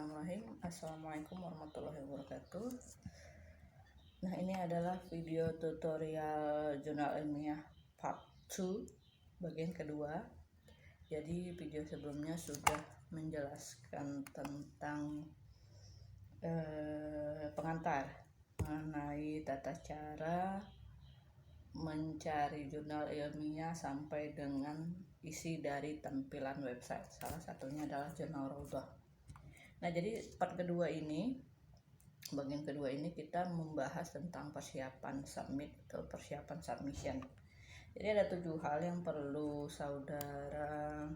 Bismillahirrahmanirrahim. Assalamualaikum warahmatullahi wabarakatuh. Nah, ini adalah video tutorial jurnal ilmiah part 2 bagian kedua. Jadi video sebelumnya sudah menjelaskan tentang pengantar mengenai tata cara mencari jurnal ilmiah sampai dengan isi dari tampilan website. Salah satunya adalah jurnal Raudhah. Nah, jadi bagian kedua ini kita membahas tentang persiapan submit atau persiapan submission. Jadi ada 7 hal yang perlu saudara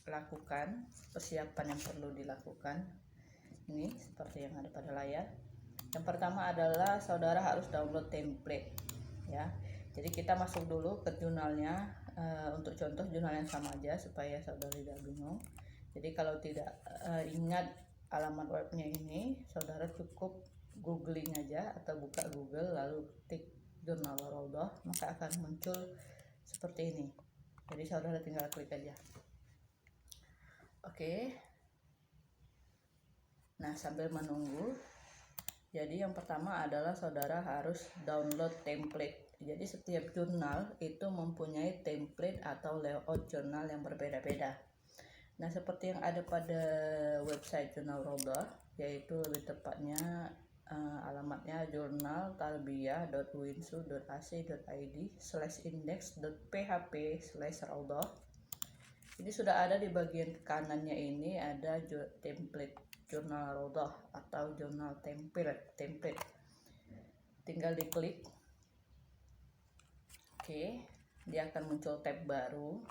lakukan, persiapan yang perlu dilakukan. Ini seperti yang ada pada layar. Yang pertama adalah saudara harus download template, ya. Jadi kita masuk dulu ke jurnalnya, untuk contoh jurnal yang sama aja supaya saudara tidak bingung. Jadi kalau tidak ingat alamat webnya ini, saudara cukup googling aja atau buka Google lalu ketik jurnal Raudhah, maka akan muncul seperti ini. Jadi saudara tinggal klik aja. Oke. Nah, sambil menunggu, jadi yang pertama adalah saudara harus download template. Jadi setiap jurnal itu mempunyai template atau layout jurnal yang berbeda-beda. Nah, seperti yang ada pada website jurnal Raudhah, yaitu lebih tepatnya alamatnya jurnal.winsu.ac.id/index.php/raudhah. Ini sudah ada di bagian kanannya ini ada template jurnal Raudhah atau jurnal template. Tinggal diklik. Oke, dia akan muncul tab baru,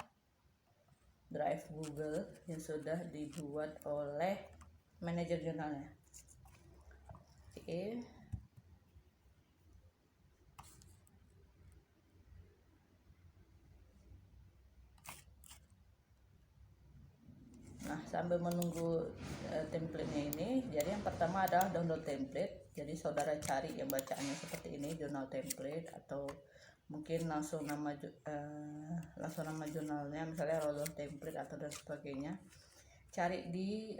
Drive Google, yang sudah dibuat oleh manajer jurnalnya. Oke. Nah, sambil menunggu template-nya ini, jadi yang pertama adalah download template. Jadi saudara cari yang bacaannya seperti ini, jurnal template, atau mungkin langsung nama jurnalnya, misalnya Raudhah template atau dan sebagainya. Cari di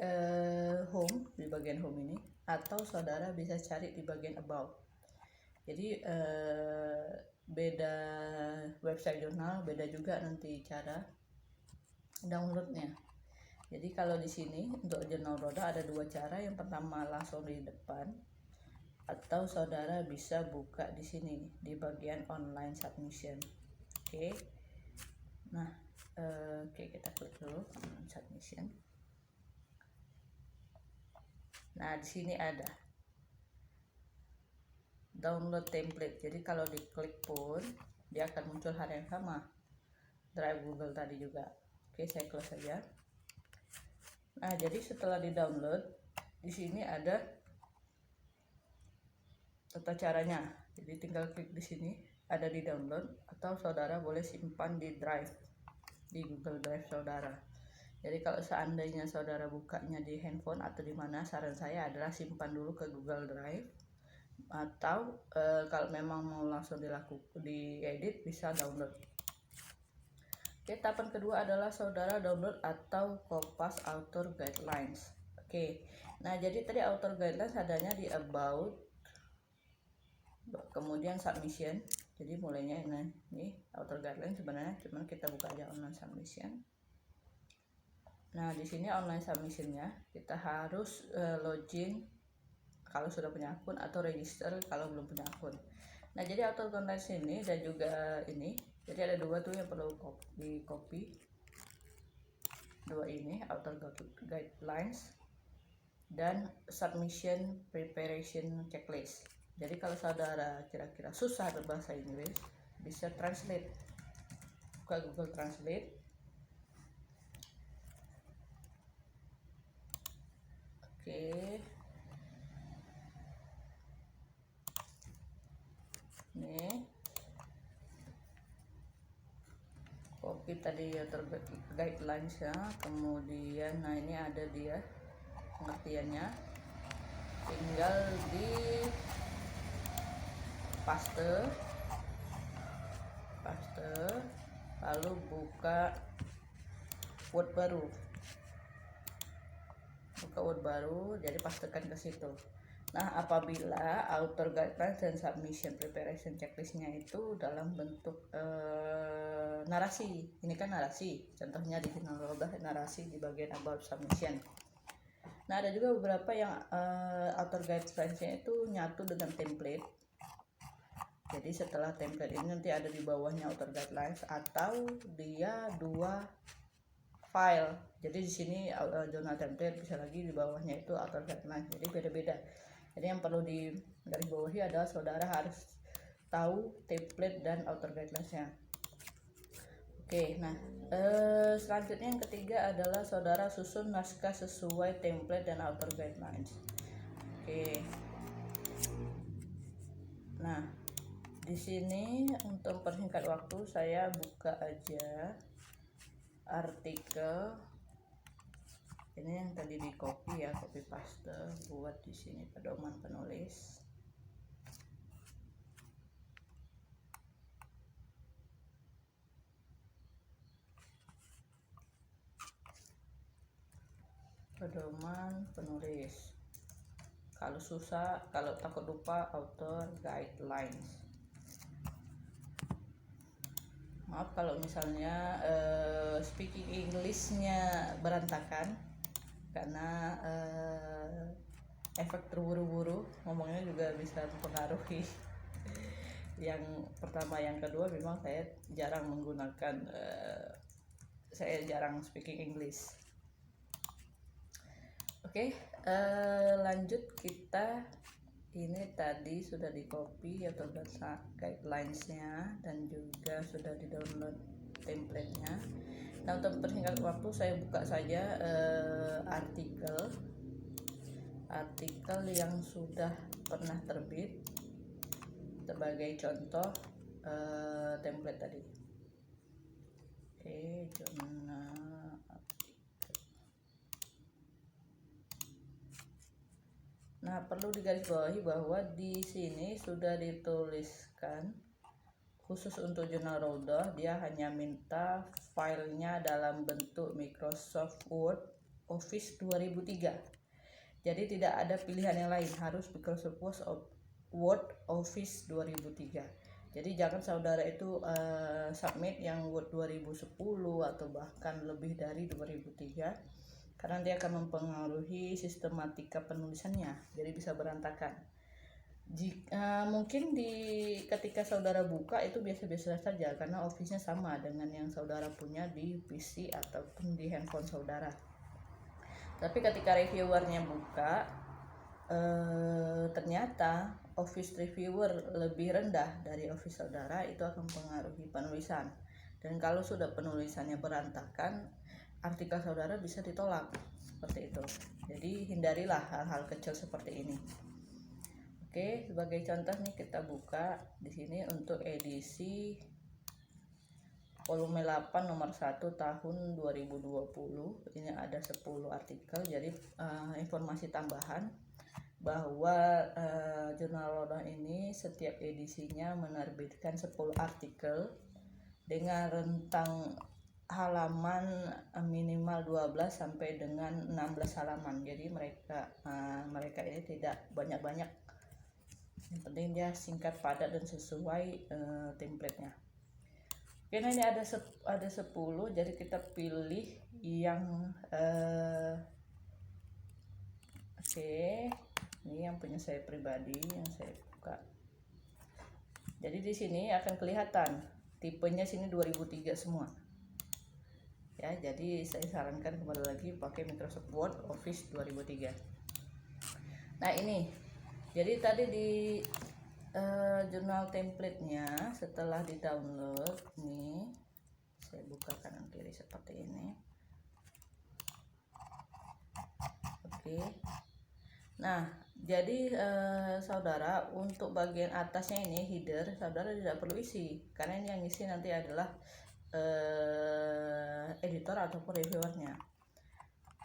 home, di bagian home ini, atau saudara bisa cari di bagian about. Jadi beda website jurnal, beda juga nanti cara downloadnya. Jadi kalau di sini untuk jurnal Raudhah ada 2 cara. Yang pertama langsung di depan, atau saudara bisa buka di sini di bagian online submission. Oke. Nah, kita klik dulu online submission. Nah, di sini ada download template. Jadi kalau diklik pun dia akan muncul hal yang sama, Drive Google tadi juga. Oke, saya close saja. Nah, jadi setelah di-download, di sini ada tata caranya. Jadi tinggal klik di sini, ada di download, atau saudara boleh simpan di drive, di Google Drive saudara. Jadi kalau seandainya saudara bukanya di handphone atau di mana, saran saya adalah simpan dulu ke Google Drive, atau kalau memang mau langsung diedit bisa download. Oke, tahapan kedua adalah saudara download atau kopas author guidelines. Oke. Nah, jadi tadi author guidelines adanya di about, kemudian submission. Jadi mulainya ini author guideline sebenarnya, cuman kita buka aja online submission. Nah, di sini online submissionnya kita harus login kalau sudah punya akun, atau register kalau belum punya akun. Nah, jadi author guidelines ini dan juga ini, jadi ada 2 tuh yang perlu di copy. 2 ini, author guidelines dan submission preparation checklist. Jadi kalau saudara kira-kira susah berbahasa Inggris, bisa translate. Buka Google Translate. Oke. Nih. Copy tadi author guidelines ya. Kemudian nah ini ada dia pengertiannya. Tinggal di paste, lalu buka Word baru. buka Word baru, jadi pastekan ke situ. Nah, apabila author guidelines dan submission preparation checklistnya itu dalam bentuk narasi, ini kan narasi, contohnya di final roda narasi di bagian about submission. Nah, ada juga beberapa yang author guidelines-nya itu nyatu dengan template. Jadi setelah template ini nanti ada di bawahnya author guidelines, atau dia dua file. Jadi di sini jurnal template, bisa lagi di bawahnya itu author guidelines. Jadi beda-beda. Jadi yang perlu di garis bawahi adalah saudara harus tahu template dan author guidelines-nya. Oke, nah selanjutnya yang ketiga adalah saudara susun naskah sesuai template dan author guidelines. Oke. Nah, di sini untuk mempersingkat waktu saya buka aja artikel ini yang tadi di copy ya, copy paste buat di sini pedoman penulis. Pedoman penulis. Kalau susah, kalau takut lupa, author guidelines. Maaf kalau misalnya speaking English-nya berantakan karena efek terburu-buru ngomongnya juga bisa mempengaruhi. Yang pertama, yang kedua memang saya jarang menggunakan saya jarang speaking English. Oke, lanjut. Kita ini tadi sudah di copy atau guidelines-nya dan juga sudah di download template-nya. Nah, untuk mempersingkat waktu saya buka saja artikel yang sudah pernah terbit sebagai contoh template tadi. Oke, jurnal. Nah, perlu digarisbawahi bahwa di sini sudah dituliskan khusus untuk jurnal Rodah, dia hanya minta filenya dalam bentuk Microsoft Word Office 2003. Jadi tidak ada pilihan yang lain, harus Microsoft Word Office 2003. Jadi jangan saudara itu submit yang Word 2010 atau bahkan lebih dari 2003. Karena dia akan mempengaruhi sistematika penulisannya, jadi bisa berantakan. Mungkin ketika saudara buka itu biasa-biasa saja karena office-nya sama dengan yang saudara punya di PC ataupun di handphone saudara. Tapi ketika reviewernya buka, ternyata office reviewer lebih rendah dari office saudara, itu akan mempengaruhi penulisan. Dan kalau sudah penulisannya berantakan, artikel saudara bisa ditolak seperti itu. Jadi hindarilah hal-hal kecil seperti ini. Oke, sebagai contoh nih kita buka di sini untuk edisi volume 8 nomor 1 tahun 2020. Ini ada 10 artikel. Jadi informasi tambahan bahwa jurnal Rodah ini setiap edisinya menerbitkan 10 artikel dengan rentang halaman minimal 12 sampai dengan 16 halaman. Jadi mereka ini tidak banyak-banyak, yang penting dia singkat, padat, dan sesuai template-nya. Oke, nah ini ada 10, jadi kita pilih yang oke, ini yang punya saya pribadi yang saya buka. Jadi di sini akan kelihatan tipenya sini 2003 semua. Ya, jadi saya sarankan kembali lagi pakai Microsoft Word Office 2003. Nah, ini jadi tadi di jurnal template-nya setelah di download nih, saya buka kanan kiri seperti ini. Oke. Nah, jadi saudara untuk bagian atasnya ini header, saudara tidak perlu isi karena ini yang isi nanti adalah editor ataupun reviewernya.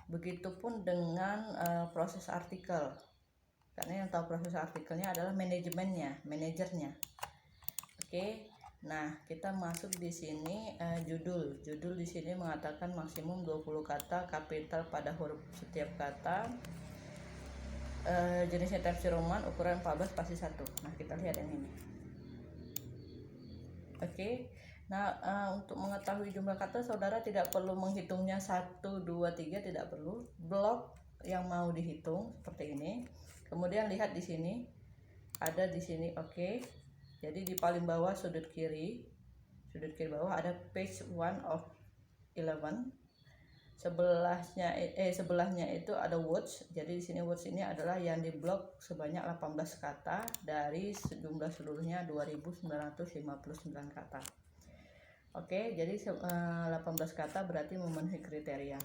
Begitupun dengan proses artikel, karena yang tahu proses artikelnya adalah manajernya. Oke, Nah, kita masuk di sini judul. Judul di sini mengatakan maksimum 20 kata kapital pada huruf setiap kata. Jenisnya Times New Roman, ukuran 14 pasti 1. Nah, kita lihat yang ini. Oke. Nah, untuk mengetahui jumlah kata, saudara tidak perlu menghitungnya 1, 2, 3, tidak perlu. Blok yang mau dihitung seperti ini. Kemudian lihat di sini. Ada di sini, oke. Jadi di paling bawah sudut kiri bawah ada page 1 of 11. Sebelahnya itu ada words. Jadi di sini words ini adalah yang diblok sebanyak 18 kata dari jumlah seluruhnya 2959 kata. Oke, jadi 18 kata berarti memenuhi kriteria.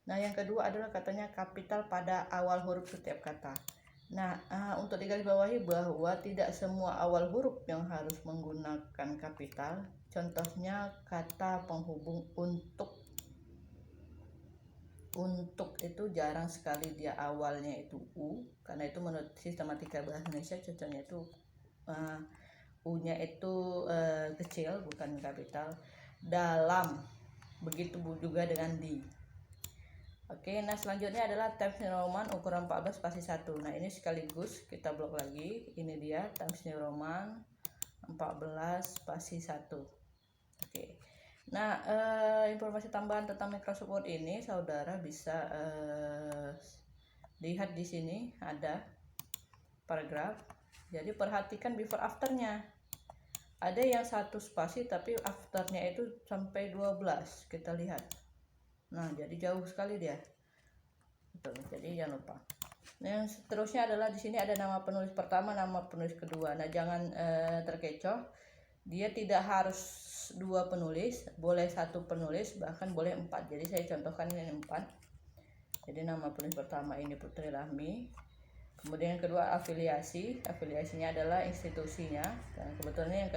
Nah, yang kedua adalah katanya kapital pada awal huruf setiap kata. Nah, untuk digarisbawahi bahwa tidak semua awal huruf yang harus menggunakan kapital. Contohnya kata penghubung untuk itu jarang sekali dia awalnya itu u, karena itu menurut sistematika bahasa Indonesia cocoknya itu u-nya itu kecil bukan kapital. Dalam, begitu juga dengan di. Oke, nah selanjutnya adalah Times New Roman ukuran 14 pasti 1. Nah, ini sekaligus kita blok lagi. Ini dia Times New Roman 14 pasti 1. Oke. Nah, informasi tambahan tentang Microsoft Word ini saudara bisa lihat di sini ada paragraf. Jadi perhatikan before afternya. Ada yang 1 spasi tapi afternya itu sampai 12. Kita lihat. Nah, jadi jauh sekali dia. Betul. Jadi jangan lupa. Nah, yang seterusnya adalah di sini ada nama penulis pertama, nama penulis kedua. Nah, jangan terkecoh. Dia tidak harus 2 penulis, boleh 1 penulis, bahkan boleh 4. Jadi saya contohkan ini 4. Jadi nama penulis pertama ini Putri Rahmi. Kemudian yang kedua afiliasinya adalah institusinya. Dan kebetulan yang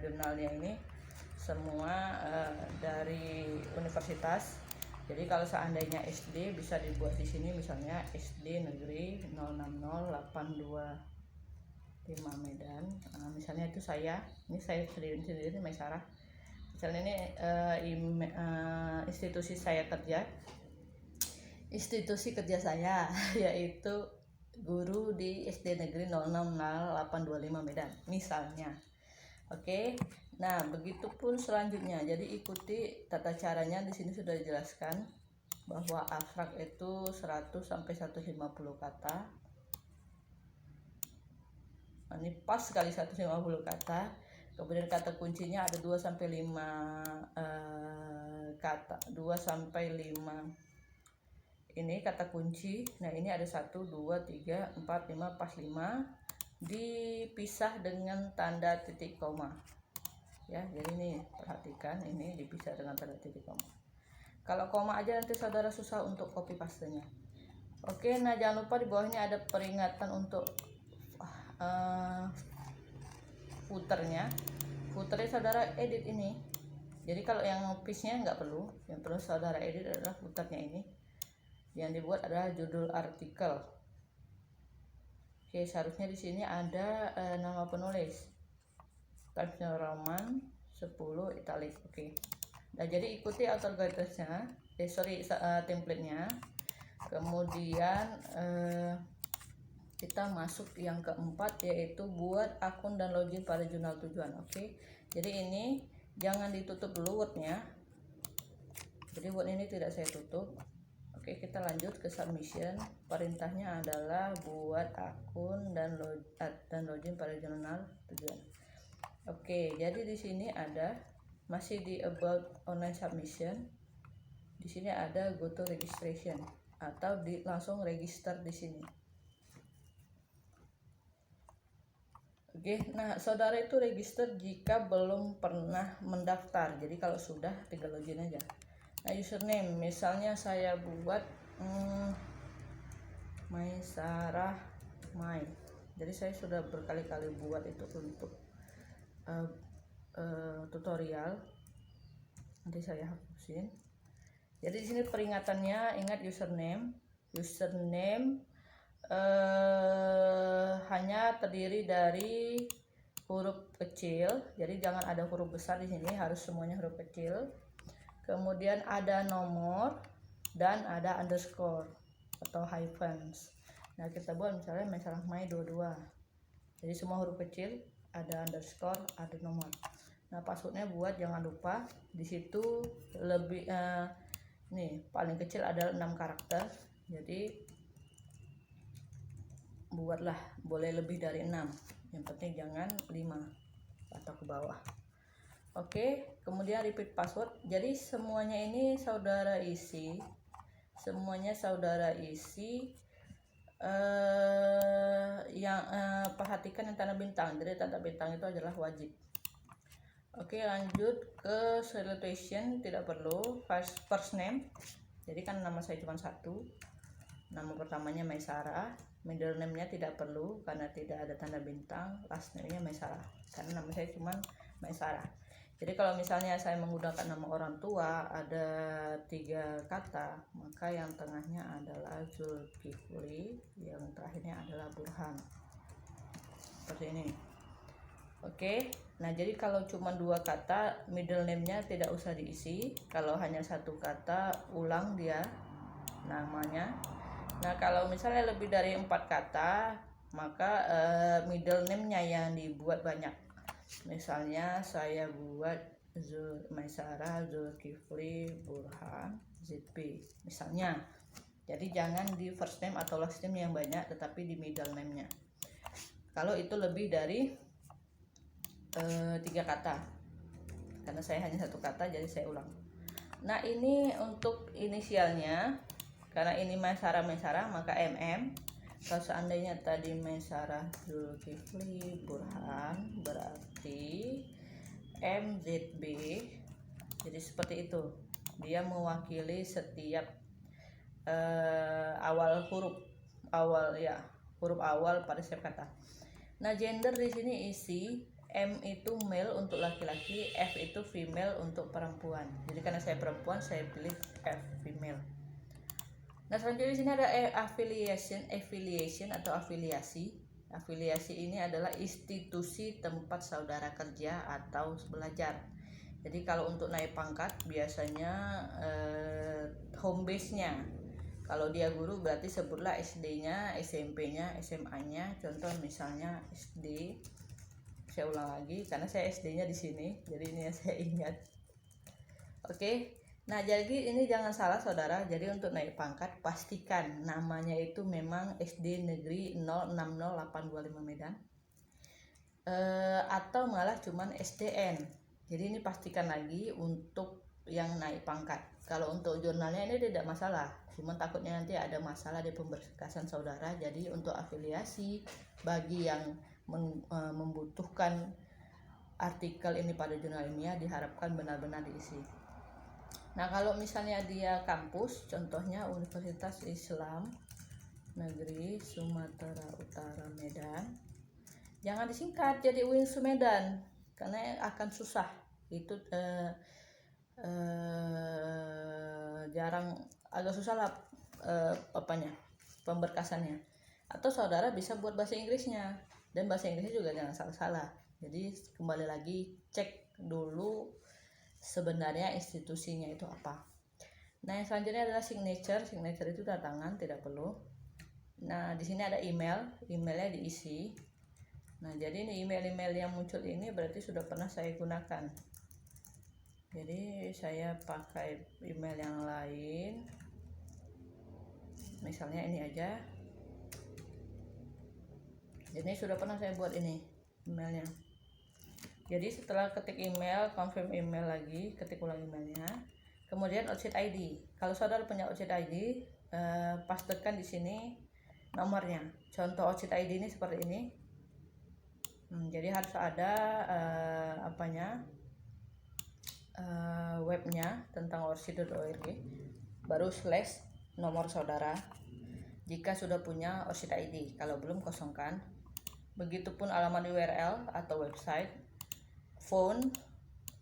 jurnalnya ini semua dari universitas. Jadi kalau seandainya SD bisa dibuat di sini, misalnya SD Negeri 060825 Medan. Misalnya itu ini saya sendiri Maisarah. Misalnya ini institusi saya kerja. Institusi kerja saya yaitu guru di SD Negeri 060825 Medan misalnya. Oke. Nah, begitupun selanjutnya. Jadi ikuti tata caranya, di sini sudah dijelaskan bahwa abstrak itu 100 sampai 150 kata. Nah, ini pas sekali 150 kata. Kemudian kata kuncinya ada 2 sampai 5 kata. 2 sampai 5 ini kata kunci. Nah, ini ada 1 2 3 4 5 pas 5 dipisah dengan tanda titik koma. Ya, jadi ini perhatikan, ini dipisah dengan tanda titik koma. Kalau koma aja nanti saudara susah untuk copy pastenya. Oke, nah jangan lupa di bawahnya ada peringatan untuk footernya saudara edit ini. Jadi kalau yang piece-nya nggak perlu, yang perlu saudara edit adalah footernya ini. Yang dibuat adalah judul artikel. Oke, seharusnya di sini ada nama penulis. Times New Roman 10 italic. Oke. Nah, jadi ikuti author guidance-nya. Template-nya. Kemudian kita masuk yang keempat, yaitu buat akun dan login pada jurnal tujuan. Oke. Jadi ini jangan ditutup dulu Word-nya. Jadi Word ini tidak saya tutup. Oke, kita lanjut ke submission. Perintahnya adalah buat akun dan login pada jurnal tujuan. Oke, jadi di sini ada masih di about online submission. Di sini ada go to registration atau langsung register di sini. Oke, nah saudara itu register jika belum pernah mendaftar. Jadi kalau sudah tinggal login aja. Nah, username misalnya saya buat Maisarah Mai. Jadi saya sudah berkali-kali buat itu untuk tutorial. Nanti saya hapusin. Jadi di sini peringatannya, ingat username hanya terdiri dari huruf kecil, jadi jangan ada huruf besar di sini, harus semuanya huruf kecil. Kemudian ada nomor dan ada underscore atau hyphens. Nah, kita buat misalnya masalah Mei 22. Jadi semua huruf kecil, ada underscore, ada nomor. Nah, passwordnya buat jangan lupa di situ lebih nih paling kecil adalah 6 karakter. Jadi buatlah boleh lebih dari 6. Yang penting jangan 5 atau ke bawah. Oke, kemudian repeat password. Jadi semuanya ini saudara isi. Semuanya saudara isi yang perhatikan yang tanda bintang. Jadi tanda bintang itu adalah wajib. Oke, lanjut ke salutation, tidak perlu. First name, jadi kan nama saya cuma satu, nama pertamanya Maisara. Middle name-nya tidak perlu karena tidak ada tanda bintang. Last name-nya Maisara karena nama saya cuma Maisara. Jadi kalau misalnya saya menggunakan nama orang tua ada 3 kata, maka yang tengahnya adalah Zulkifli, yang terakhirnya adalah Burhan, seperti ini. Oke, nah jadi kalau cuma 2 kata, middle name-nya tidak usah diisi. Kalau hanya 1 kata, ulang dia namanya. Nah, kalau misalnya lebih dari 4 kata, maka middle name-nya yang dibuat banyak. Misalnya saya buat Maisara, Zulkifli, Burhan, ZB misalnya. Jadi jangan di first name atau last name yang banyak, tetapi di middle name-nya. Kalau itu lebih dari 3 kata, karena saya hanya 1 kata jadi saya ulang. Nah, ini untuk inisialnya, karena ini Maisara maka MM. Kalau seandainya tadi Maisara Zulkifli Burhan berarti MZB. Jadi seperti itu, dia mewakili setiap huruf awal pada setiap kata. Nah, gender di sini isi M itu male untuk laki-laki, F itu female untuk perempuan. Jadi karena saya perempuan, saya pilih F female. Nah, selanjutnya di sini ada affiliation atau afiliasi. Afiliasi ini adalah institusi tempat saudara kerja atau belajar. Jadi kalau untuk naik pangkat biasanya home base-nya. Kalau dia guru berarti sebutlah SD-nya, SMP-nya, SMA-nya. Contoh misalnya SD. Saya ulang lagi karena saya SD-nya di sini, jadi ini yang saya ingat. Oke. Nah, jadi ini jangan salah saudara. Jadi untuk naik pangkat pastikan namanya itu memang SD Negeri 060825 Medan. Atau malah cuman SDN. Jadi ini pastikan lagi untuk yang naik pangkat. Kalau untuk jurnalnya ini tidak masalah, cuma takutnya nanti ada masalah di pemberkasan saudara. Jadi untuk afiliasi bagi yang membutuhkan artikel ini pada jurnal ilmiah diharapkan benar-benar diisi. Nah, kalau misalnya dia kampus, contohnya Universitas Islam Negeri Sumatera Utara Medan, jangan disingkat jadi UINSU Medan karena akan susah. Itu agak susah lah pemberkasannya. Atau saudara bisa buat bahasa Inggrisnya, dan bahasa Inggrisnya juga jangan salah-salah. Jadi kembali lagi cek dulu sebenarnya institusinya itu apa. Nah, yang selanjutnya adalah signature. Signature itu tanda tangan, tidak perlu. Nah, di sini ada emailnya diisi. Nah, jadi ini email yang muncul ini berarti sudah pernah saya gunakan. Jadi saya pakai email yang lain. Misalnya ini aja. Jadi sudah pernah saya buat ini emailnya. Jadi setelah ketik email, confirm email lagi, ketik ulang emailnya. Kemudian OCD ID. Kalau saudara punya OCD ID, pastekan di sini nomornya. Contoh OCD ID ini seperti ini. Jadi harus ada webnya tentang orsid.org, baru slash nomor saudara. Jika sudah punya OCD ID, kalau belum kosongkan. Begitupun alamat URL atau website, phone,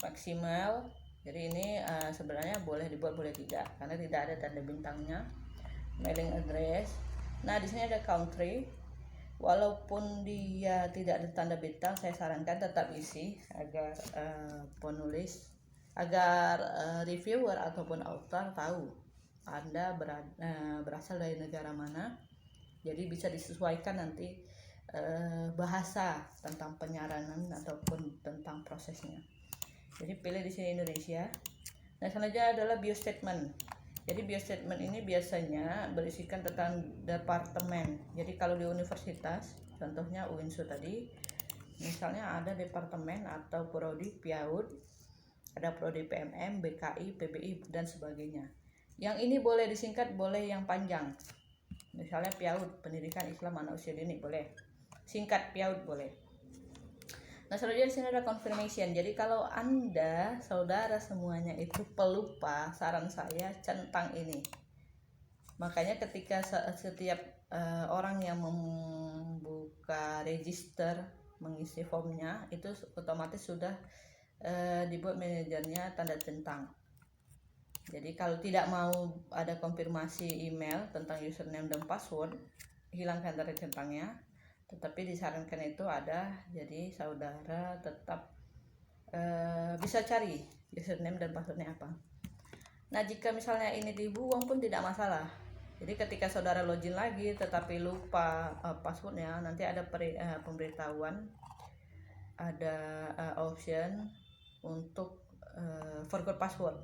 maksimal. Jadi ini sebenarnya boleh dibuat boleh tidak karena tidak ada tanda bintangnya. Mailing address. Nah, di sini ada country. Walaupun dia tidak ada tanda bintang, saya sarankan tetap isi agar penulis, agar reviewer ataupun author tahu Anda berasal dari negara mana. Jadi bisa disesuaikan nanti bahasa tentang penyaranan ataupun tentang prosesnya. Jadi pilih di sini Indonesia. Nah, selanjutnya adalah bio statement. Jadi bio statement ini biasanya berisikan tentang departemen. Jadi kalau di universitas, contohnya UINSU tadi, misalnya ada departemen atau prodi PIAUD, ada prodi PMM, BKI, PBI dan sebagainya. Yang ini boleh disingkat, boleh yang panjang. Misalnya PIAUD, Pendidikan Islam Anak Usia Dini, boleh. Singkat PIAUD boleh. Nah, selanjutnya di sini ada confirmation. Jadi kalau Anda, saudara semuanya itu pelupa, saran saya centang ini. Makanya ketika setiap orang yang membuka register, mengisi formnya, itu otomatis sudah dibuat manajernya tanda centang. Jadi kalau tidak mau ada konfirmasi email tentang username dan password, hilangkan tanda centangnya. Tetapi disarankan itu ada, jadi saudara tetap bisa cari username dan passwordnya apa. Nah, jika misalnya ini dibuang pun tidak masalah. Jadi ketika saudara login lagi tetapi lupa passwordnya, nanti ada pemberitahuan, ada option untuk forgot password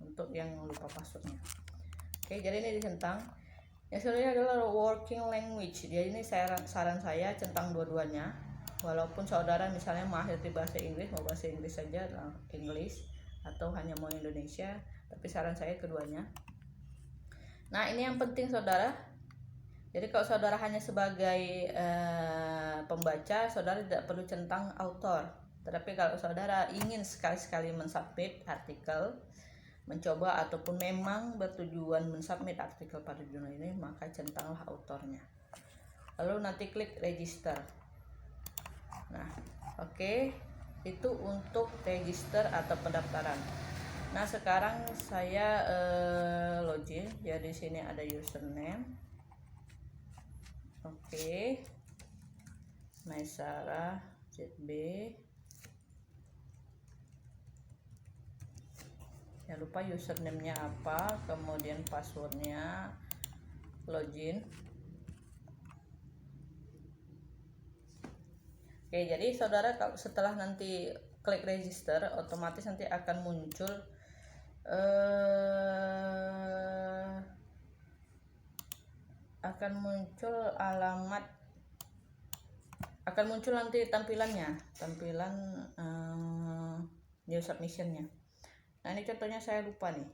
untuk yang lupa passwordnya. Oke, jadi ini dicentang. Yang selanjutnya adalah working language. Jadi ini saran saya centang dua-duanya. Walaupun saudara misalnya mahir di bahasa Inggris, mau bahasa Inggris saja, English, atau hanya mau Indonesia, tapi saran saya keduanya. Nah, ini yang penting saudara. Jadi kalau saudara hanya sebagai pembaca, saudara tidak perlu centang author. Tetapi kalau saudara ingin sekali-sekali mensubmit artikel, mencoba ataupun memang bertujuan mensubmit artikel pada jurnal ini, maka centanglah autornya. Lalu nanti klik register. Nah, oke. Itu untuk register atau pendaftaran. Nah, sekarang saya login. Ya, di sini ada username. Oke. Maisarah ZB. Jangan lupa username-nya apa, kemudian passwordnya, login. Oke, jadi saudara setelah nanti klik register, otomatis nanti akan muncul alamat, akan muncul nanti tampilan new submission-nya. Nah, ini contohnya saya lupa nih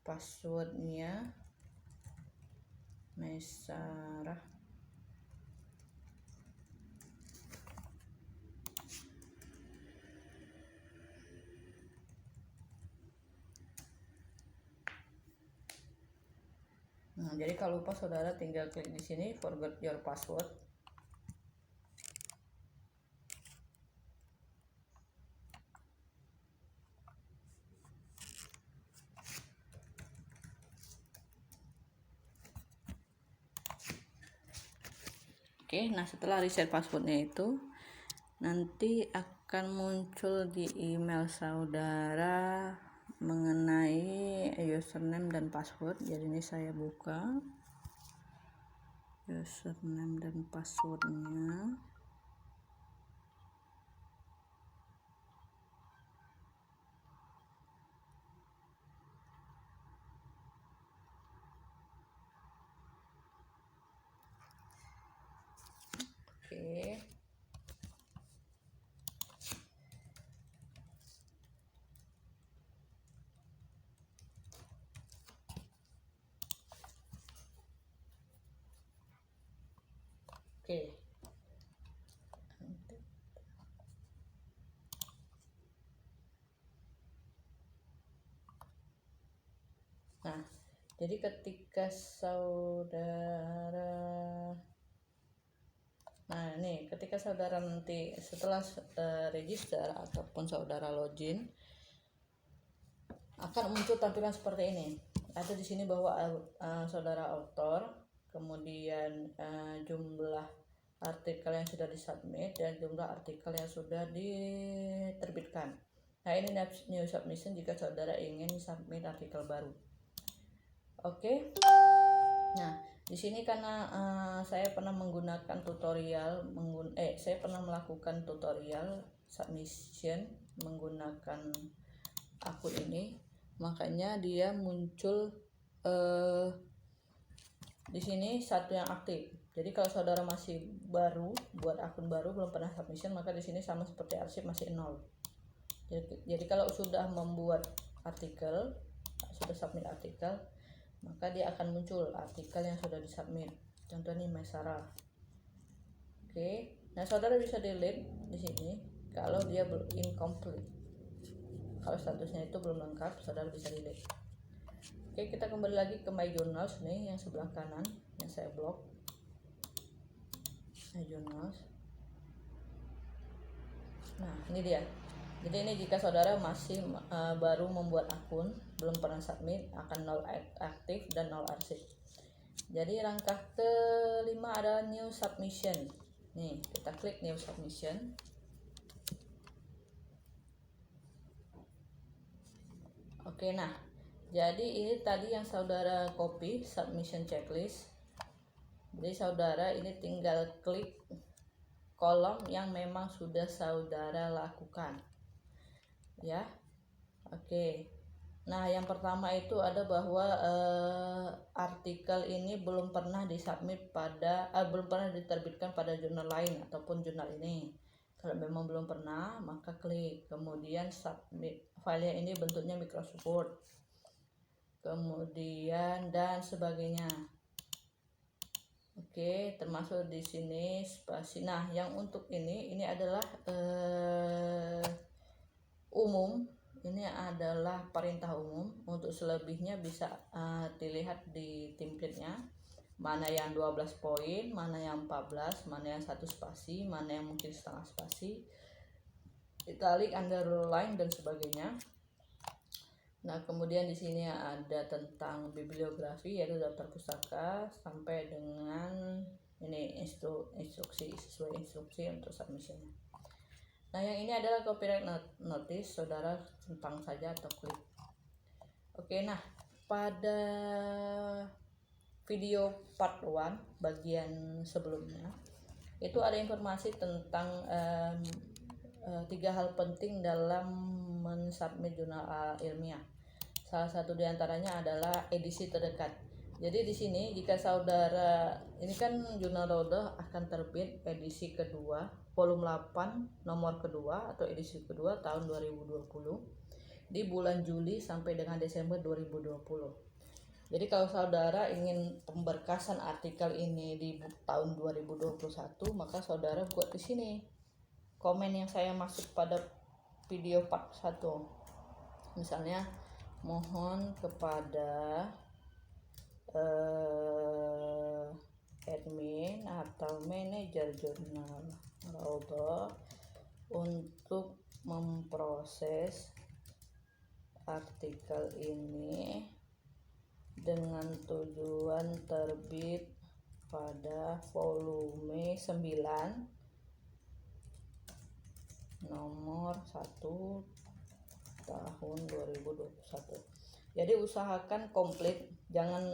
passwordnya, Maisarah. Nah, jadi kalau lupa saudara tinggal klik di sini forgot your password. Oke, nah setelah reset passwordnya itu nanti akan muncul di email saudara mengenai username dan password. Jadi ini saya buka username dan passwordnya. Oke. Oke. Nah, jadi ketika saudara, nah ini ketika saudara nanti setelah register ataupun saudara login, akan muncul tampilan seperti ini. Ada di sini bahwa saudara author, kemudian jumlah artikel yang sudah disubmit, dan jumlah artikel yang sudah diterbitkan. Nah, ini new submission jika saudara ingin submit artikel baru. Oke. Nah, di sini karena saya pernah menggunakan tutorial, saya pernah melakukan tutorial submission menggunakan akun ini, makanya dia muncul di sini satu yang aktif. Jadi kalau saudara masih baru buat akun baru, belum pernah submission, maka di sini sama seperti arsip, masih 0. Jadi kalau sudah membuat artikel, sudah submit artikel, maka dia akan muncul artikel yang sudah disubmit. Contohnya Mesara. Oke. Nah, saudara bisa delete di sini kalau dia belum incomplete. Kalau statusnya itu belum lengkap, saudara bisa delete. Oke, kita kembali lagi ke My Journals nih, yang sebelah kanan yang saya blok. My Journals. Nah, ini dia. Jadi ini jika saudara masih baru membuat akun, belum pernah submit, akan 0 aktif dan 0 arsip. Jadi langkah kelima adalah new submission. Nih, kita klik new submission. Oke, nah, jadi ini tadi yang saudara copy submission checklist. Jadi saudara ini tinggal klik kolom yang memang sudah saudara lakukan. Ya, oke. Nah, yang pertama itu ada bahwa artikel ini belum pernah disubmit belum pernah diterbitkan pada jurnal lain ataupun jurnal ini. Kalau memang belum pernah, maka klik, kemudian submit. Filenya ini bentuknya Microsoft Word, kemudian dan sebagainya. Oke, termasuk di sini spasi. Nah, yang untuk ini adalah umum. Ini adalah perintah umum. Untuk selebihnya bisa dilihat di template-nya. Mana yang 12 poin, mana yang 14, mana yang 1 spasi, mana yang mungkin setengah spasi, italic, underline dan sebagainya. Nah, kemudian di sini ada tentang bibliografi, yaitu daftar pustaka, sampai dengan ini instruksi, sesuai instruksi untuk submissionnya. Nah, yang ini adalah copyright notice, saudara centang saja atau klik. Oke, nah pada video part 1 bagian sebelumnya itu ada informasi tentang 3 hal penting dalam mensubmit jurnal ilmiah. Salah satu diantaranya adalah edisi terdekat. Jadi di sini jika saudara, ini kan jurnal Raudah akan terbit edisi kedua, volume 8 nomor kedua atau edisi kedua tahun 2020 di bulan Juli sampai dengan Desember 2020. Jadi kalau saudara ingin pemberkasan artikel ini di tahun 2021, maka saudara buat di sini komen yang saya masuk pada video part 1. Misalnya, mohon kepada admin atau manajer jurnal Raudah untuk memproses artikel ini dengan tujuan terbit pada volume 9 nomor 1 tahun 2021. Jadi usahakan komplit, jangan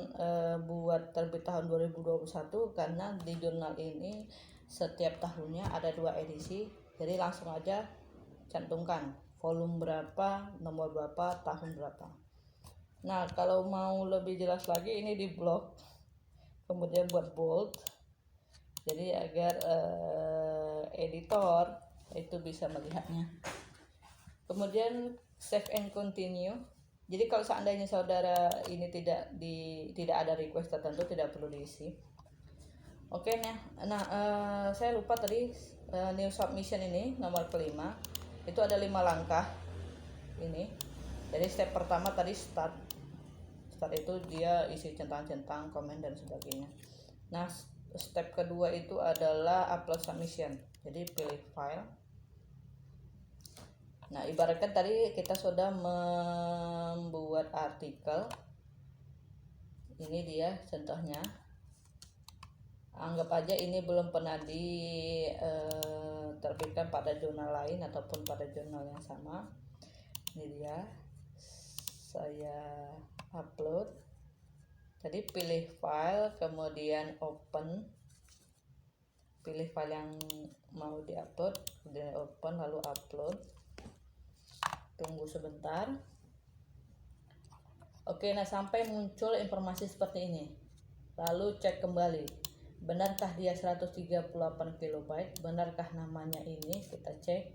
buat terbit tahun 2021, karena di jurnal ini setiap tahunnya ada 2 edisi. Jadi langsung aja cantumkan volume berapa, nomor berapa, tahun berapa. Nah, kalau mau lebih jelas lagi, ini di blok, kemudian buat bold, jadi agar editor itu bisa melihatnya. Kemudian save and continue. Jadi kalau seandainya saudara ini tidak ada request tertentu, tidak perlu diisi. Oke, nah saya lupa tadi new submission ini nomor kelima itu ada 5 langkah ini. Jadi step pertama tadi start itu dia isi centang-centang, komen dan sebagainya. Nah, step kedua itu adalah upload submission. Jadi pilih file. Nah, ibaratkan tadi kita sudah membuat artikel. Ini dia contohnya. Anggap aja ini belum pernah diterbitkan pada jurnal lain ataupun pada jurnal yang sama. Ini dia, saya upload. Jadi pilih file, kemudian open, pilih file yang mau diupload, kemudian open, lalu upload. Tunggu sebentar. Oke, nah sampai muncul informasi seperti ini. Lalu cek kembali, benarkah dia 138 KB, benarkah namanya ini, kita cek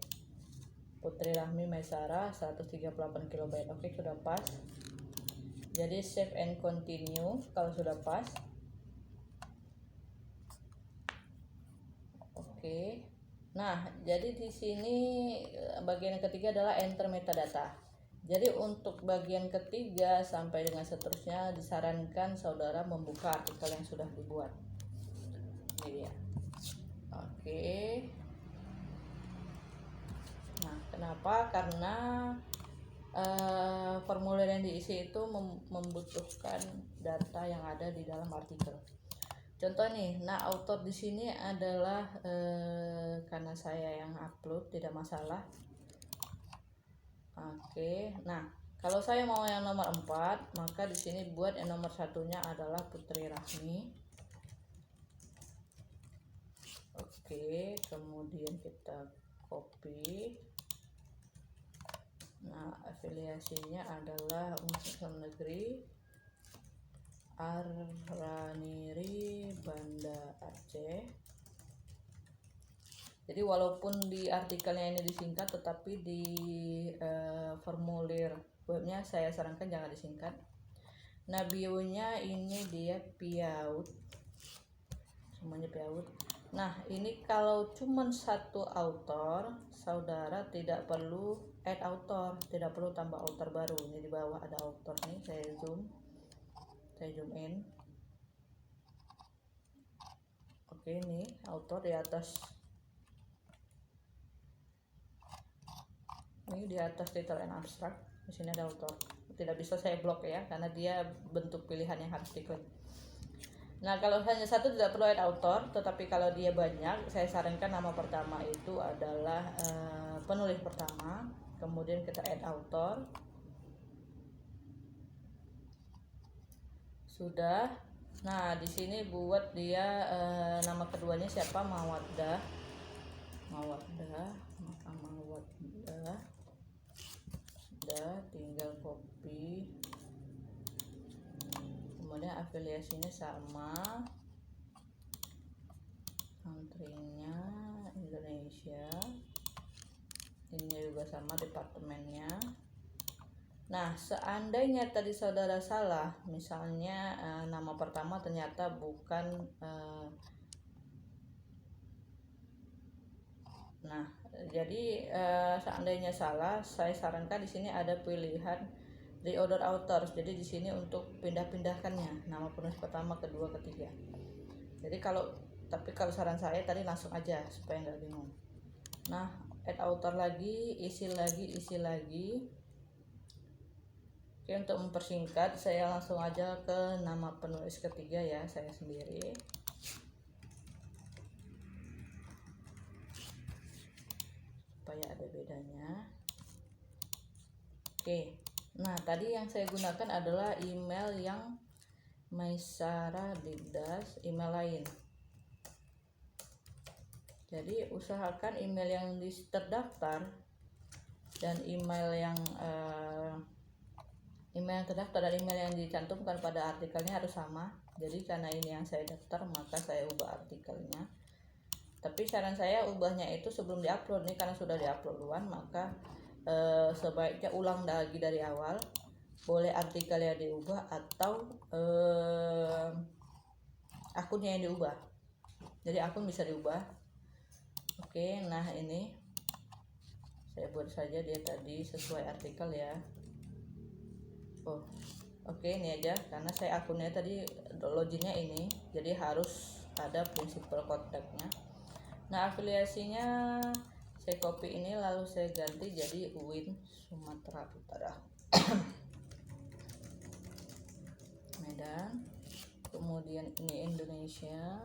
Putri Rahmi Maisara 138 KB. Oke, sudah pas. Jadi save and continue kalau sudah pas. Oke. Nah, jadi di sini bagian yang ketiga adalah enter metadata. Jadi untuk bagian ketiga sampai dengan seterusnya disarankan saudara membuka artikel yang sudah dibuat. Ini dia. Oke. Nah, kenapa? Karena formulir yang diisi itu membutuhkan data yang ada di dalam artikel. Contoh nih, nah author di sini adalah karena saya yang upload, tidak masalah. Oke, nah kalau saya mau yang nomor 4, maka di sini buat yang nomor satunya adalah Putri Rahmi. Oke, kemudian kita copy. Nah, afiliasinya adalah Universitas Negeri Ar-Raniri Banda Aceh. Jadi walaupun di artikelnya ini disingkat, tetapi di formulir webnya saya sarankan jangan disingkat. Nah, bio-nya ini dia Piaud, semuanya Piaud. Nah, ini kalau cuma satu author, saudara tidak perlu add author, tidak perlu tambah author baru. Ini di bawah ada author nih, saya zoom in. Oke, ini author di atas. Ini di atas title and abstract, di sini ada author. Tidak bisa saya blok ya, karena dia bentuk pilihan yang harus diklik. Nah, kalau hanya satu tidak perlu add author, tetapi kalau dia banyak, saya sarankan nama pertama itu adalah penulis pertama, kemudian kita add author. Sudah. Nah, di sini buat dia nama keduanya siapa, Mawaddah, tinggal copy, kemudian afiliasinya sama, country-nya Indonesia, ini juga sama departemennya. Nah, seandainya tadi saudara salah, misalnya nama pertama ternyata bukan nah, jadi seandainya salah, saya sarankan di sini ada pilihan reorder authors. Jadi di sini untuk pindah-pindahkannya, nama penulis pertama, kedua, ketiga. Jadi kalau saran saya tadi langsung aja supaya nggak bingung. Nah, add author lagi, isi lagi. Oke, untuk mempersingkat saya langsung aja ke nama penulis ketiga ya, saya sendiri. Supaya ada bedanya. Oke. Nah, tadi yang saya gunakan adalah email yang Maisara Dikdas, email lain. Jadi usahakan email yang terdaftar dan email yang terdaftar dan email yang dicantumkan pada artikelnya harus sama. Jadi karena ini yang saya daftar, maka saya ubah artikelnya. Tapi saran saya ubahnya itu sebelum diupload nih, karena sudah diupload duluan, maka sebaiknya ulang lagi dari awal. Boleh artikelnya diubah atau akunnya yang diubah. Jadi akun bisa diubah. Oke, nah ini saya buat saja dia tadi sesuai artikel ya. Oke, ini aja karena saya akunnya tadi loginnya ini, jadi harus ada prinsipal kontaknya. Nah, afiliasinya saya copy ini lalu saya ganti jadi UIN Sumatera Utara. Medan. Kemudian ini Indonesia.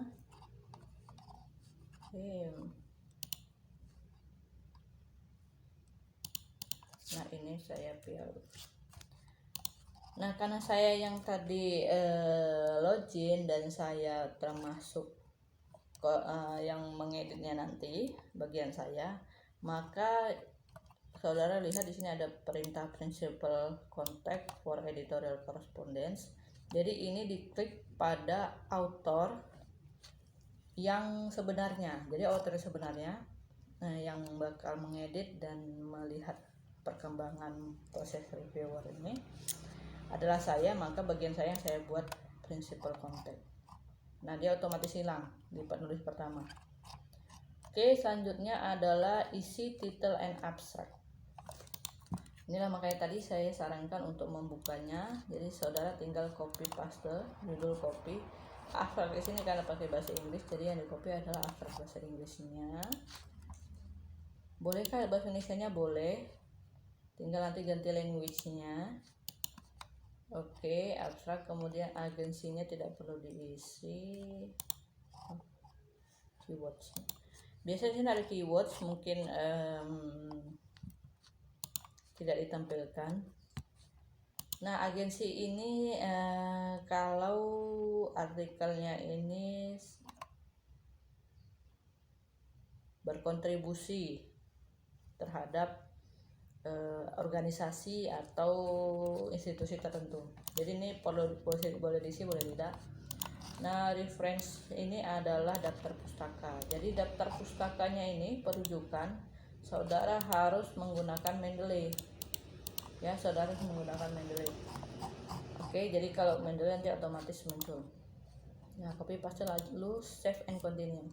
Nah ini saya pilih. Nah karena saya yang tadi login dan saya termasuk yang mengeditnya nanti bagian saya, maka saudara lihat di sini ada perintah principal contact for editorial correspondence. Jadi ini diklik pada author yang sebenarnya. Jadi author sebenarnya yang bakal mengedit dan melihat perkembangan proses reviewer ini adalah saya, maka bagian saya yang saya buat principal contact. Nah dia otomatis hilang di penulis pertama. Oke, selanjutnya adalah isi title and abstract. Inilah makanya tadi saya sarankan untuk membukanya. Jadi saudara tinggal copy paste judul copy. Abstrak di sini karena pakai bahasa Inggris, jadi yang di copy adalah abstrak bahasa Inggrisnya. Bolehkah bahasa Indonesianya? Boleh. Tinggal nanti ganti language-nya. Oke, abstrak, kemudian agensinya tidak perlu diisi. Keywords. Biasanya di sini ada keywords, mungkin tidak ditampilkan. Nah agensi ini kalau artikelnya ini berkontribusi terhadap organisasi atau institusi tertentu, jadi ini boleh diisi boleh tidak. Nah reference ini adalah daftar pustaka. Jadi daftar pustakanya ini perujukan saudara harus menggunakan Mendeley ya, saudara harus menggunakan Mendeley. Oke, jadi kalau Mendeley nanti otomatis muncul. Nah copy paste lalu save and continue.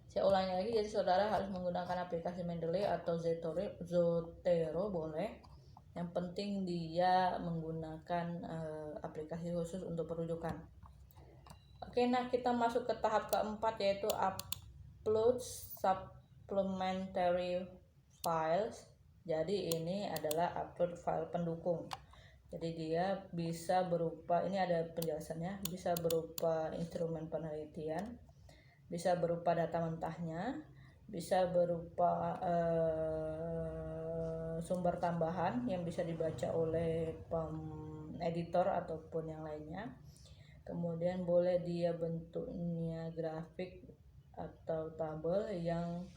Saya ulangi lagi, jadi saudara harus menggunakan aplikasi Mendeley atau Zotero boleh, yang penting dia menggunakan aplikasi khusus untuk perujukan. Oke, nah kita masuk ke tahap keempat, yaitu upload supplementary files. Jadi ini adalah upload file pendukung. Jadi dia bisa berupa, ini ada penjelasannya, bisa berupa instrumen penelitian, bisa berupa data mentahnya, bisa berupa sumber tambahan yang bisa dibaca oleh editor ataupun yang lainnya. Kemudian boleh dia bentuknya grafik atau tabel yang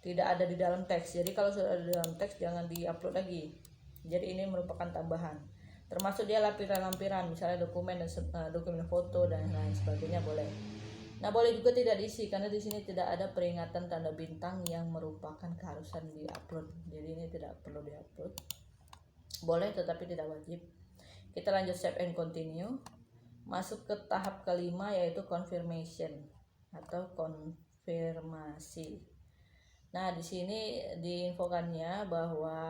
tidak ada di dalam teks. Jadi kalau sudah ada di dalam teks jangan diupload lagi. Jadi ini merupakan tambahan. Termasuk dia lampiran-lampiran, misalnya dokumen dan dokumen foto dan lain sebagainya boleh. Nah boleh juga tidak diisi karena di sini tidak ada peringatan tanda bintang yang merupakan keharusan diupload. Jadi ini tidak perlu diupload. Boleh tetapi tidak wajib. Kita lanjut save and continue. Masuk ke tahap kelima, yaitu confirmation atau konfirmasi. Nah di sini diinfokannya bahwa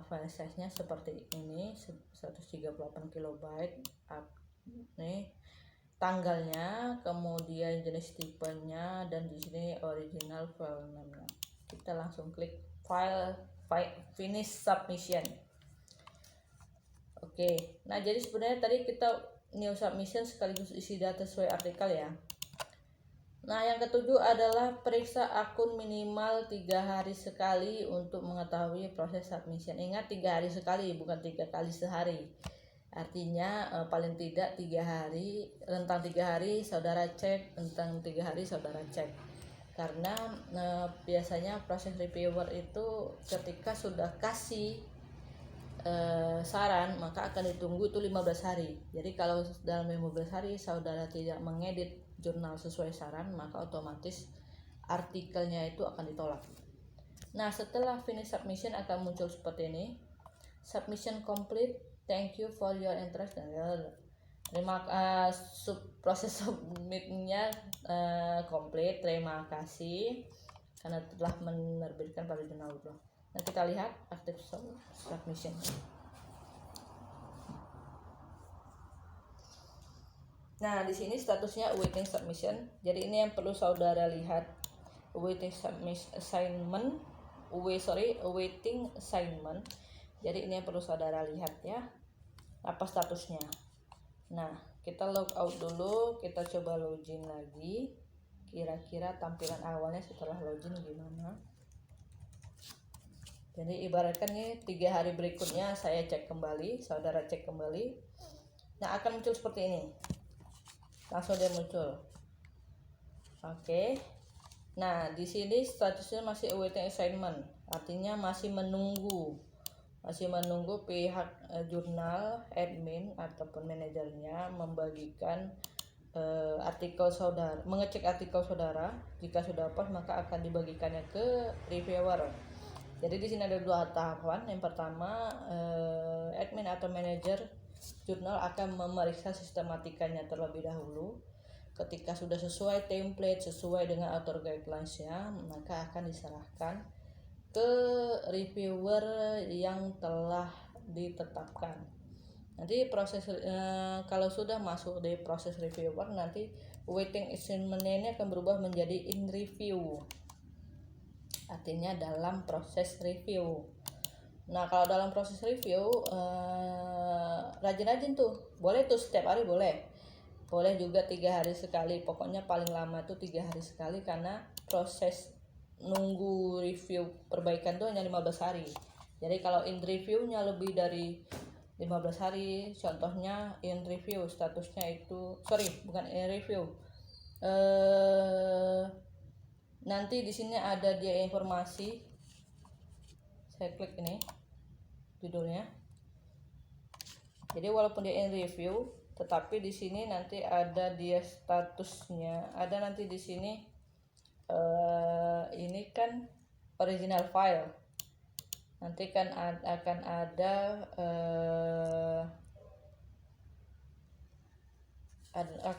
file size-nya seperti ini, 138 KB. Nih tanggalnya, kemudian jenis tipenya, dan di sini original file name-nya. Kita langsung klik file finish submission. Oke, nah jadi sebenarnya tadi kita new submission sekaligus isi data sesuai artikel ya. Nah yang ketujuh adalah periksa akun minimal 3 hari sekali untuk mengetahui proses submission. Ingat 3 hari sekali, bukan 3 kali sehari. Artinya paling tidak 3 hari, rentang 3 hari saudara cek, rentang 3 hari saudara cek. Karena biasanya proses reviewer itu ketika sudah kasih saran maka akan ditunggu itu 15 hari. Jadi kalau dalam 15 hari saudara tidak mengedit jurnal sesuai saran, maka otomatis artikelnya itu akan ditolak. Nah setelah finish submission akan muncul seperti ini, submission complete, thank you for your interest. Terima kasih, proses submitnya complete, terima kasih karena telah menerbitkan pada jurnal Bro. Nah kita lihat active submission. Nah di sini statusnya awaiting submission. Jadi ini yang perlu saudara lihat, awaiting assignment, awaiting assignment. Jadi ini yang perlu saudara lihat ya, apa statusnya. Nah kita log out dulu, kita coba login lagi, kira-kira tampilan awalnya setelah login gimana. Jadi ibaratkan nih 3 hari berikutnya saya cek kembali, saudara cek kembali, nah akan muncul seperti ini, langsung dia muncul. Oke. Nah di sini statusnya masih awaiting assignment, artinya masih menunggu pihak jurnal admin ataupun manajernya membagikan artikel saudara, mengecek artikel saudara. Jika sudah pas maka akan dibagikannya ke reviewer. Jadi di sini ada 2 tahapan. Yang pertama, admin atau manajer jurnal akan memeriksa sistematikanya terlebih dahulu. Ketika sudah sesuai template, sesuai dengan author guidelines-nya, maka akan diserahkan ke reviewer yang telah ditetapkan. Nanti proses kalau sudah masuk di proses reviewer, nanti waiting assignment-nya ini akan berubah menjadi in review. Artinya dalam proses review. Nah kalau dalam proses review rajin-rajin tuh, boleh tuh setiap hari boleh juga 3 hari sekali, pokoknya paling lama tuh 3 hari sekali, karena proses nunggu review perbaikan tuh hanya 15 hari. Jadi kalau in review-nya lebih dari 15 hari, contohnya in review statusnya itu, bukan in review, nanti di sini ada dia informasi. Saya klik ini judulnya. Jadi walaupun dia in review, tetapi di sini nanti ada dia statusnya. Ada nanti di sini ini kan original file. Nanti kan akan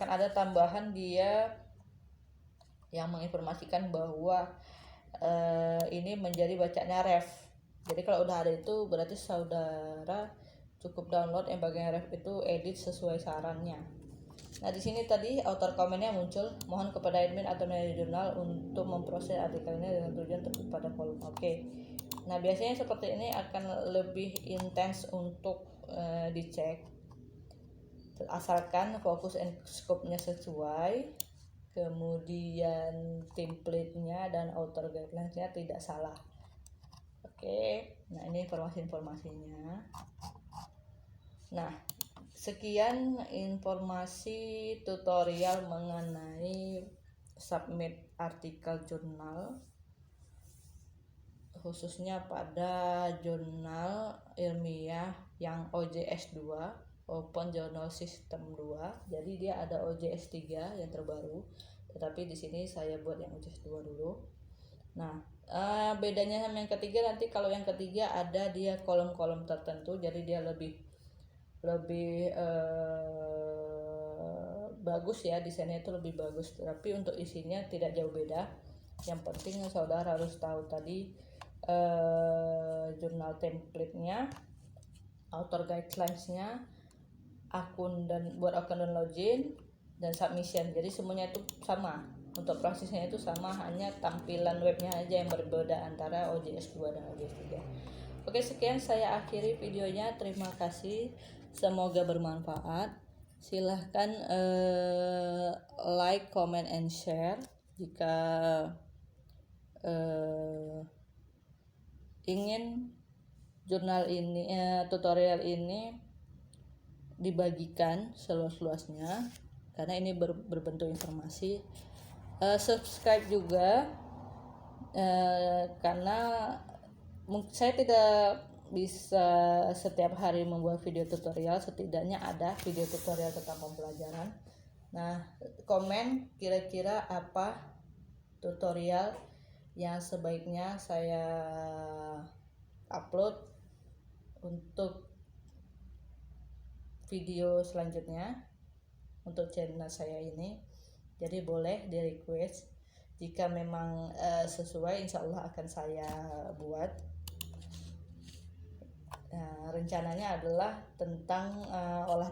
ada tambahan dia yang menginformasikan bahwa ini menjadi bacanya ref. Jadi kalau udah ada itu berarti saudara cukup download yang bagian ref itu, edit sesuai sarannya. Nah di sini tadi author komennya muncul, mohon kepada admin atau manajer jurnal untuk memproses artikelnya dengan tujuan terbit pada volume. Oke. Nah biasanya seperti ini akan lebih intens untuk dicek, asalkan fokus and scope-nya sesuai, kemudian template-nya dan author guidelines-nya tidak salah. Oke, nah ini informasinya. Nah, sekian informasi tutorial mengenai submit artikel jurnal, khususnya pada jurnal ilmiah yang OJS 2, Open Journal System 2. Jadi dia ada OJS 3 yang terbaru, tetapi di sini saya buat yang OJS 2 dulu. Nah, bedanya sama yang ketiga, nanti kalau yang ketiga ada dia kolom-kolom tertentu, jadi dia lebih bagus ya, desainnya itu lebih bagus, tapi untuk isinya tidak jauh beda. Yang penting saudara harus tahu tadi jurnal template-nya, author guidelines-nya, akun dan login dan submission. Jadi semuanya itu sama, untuk prosesnya itu sama, hanya tampilan webnya aja yang berbeda antara OJS 2 dan OJS 3. Oke, sekian saya akhiri videonya. Terima kasih, semoga bermanfaat. Silahkan like, comment, and share jika ingin jurnal ini, tutorial ini dibagikan seluas-luasnya, karena ini berbentuk informasi. Subscribe juga, karena saya tidak bisa setiap hari membuat video tutorial, setidaknya ada video tutorial tentang pembelajaran. Nah, komen kira-kira apa tutorial yang sebaiknya saya upload untuk video selanjutnya untuk channel saya ini. Jadi boleh di request, jika memang sesuai insya Allah akan saya buat. Rencananya adalah tentang olah